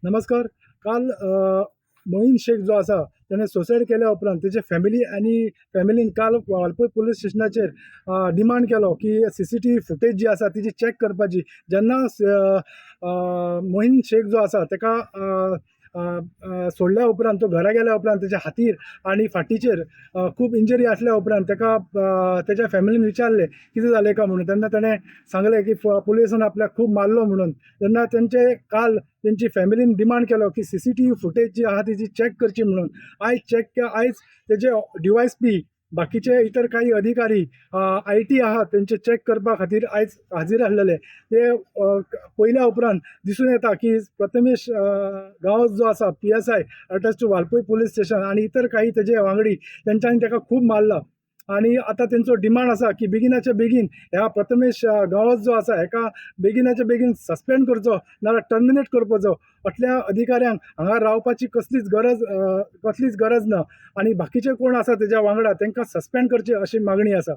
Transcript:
नमस्कार. काल मोहीन शेख जो आसा त्याने सुसाईड केल्या उपरांत तेजे फॅमिलीन काल वाळपय पुलीस स्टेशनाचेर डिमांड केलो की CCTV फुटेज जी आसा तिची चॅक करपाची. जेन्ना मोहीन शेख जो आसा तेका सोडल्या उपरांत तो घरा गेल्या उपरांत तेच्या हातीर आनी फाटीचेर खूब इंजरी आसल्या उपरांत तेका तेच्या फॅमिलीन विचारलें कितें जालें काय म्हणून. तेन्ना ताणें सांगलें की पुलिसान आपल्याक खूब मारलो म्हणून. तेन्ना तेंचे काल तेंची फॅमिलीन डिमांड केलो की CCTV फुटेज जी आहा तिची चॅक करची म्हणून. आयज तेजे DYSP बाकीचे इतर काही अधिकारी IT आहात तेंचे चॅक करपा खातीर आयज हाजीर आसलेले. ते पयल्या उपरांत दिसून येता की प्रथमेश गांवस जो आसा PSI attach to Valpoi police station आनी इतर काही तेजे वांगडी तेंच्यांनी तेका खूब मारला. आनी आतां तेंचो डिमांड आसा की बेगिनाच्या बेगीन ह्या प्रथमेश गांवस जो आसा हेका बेगिनाच्या बेगीन सस्पेंड करचो नाल्यार टर्मिनेट करपाचो. असल्या अधिकाऱ्यांक हांगा रावपाची कसलीच गरज ना आनी बाकीचे कोण आसा तेज्या वांगडा तेंकां सस्पेंड करचे अशी मागणी आसा.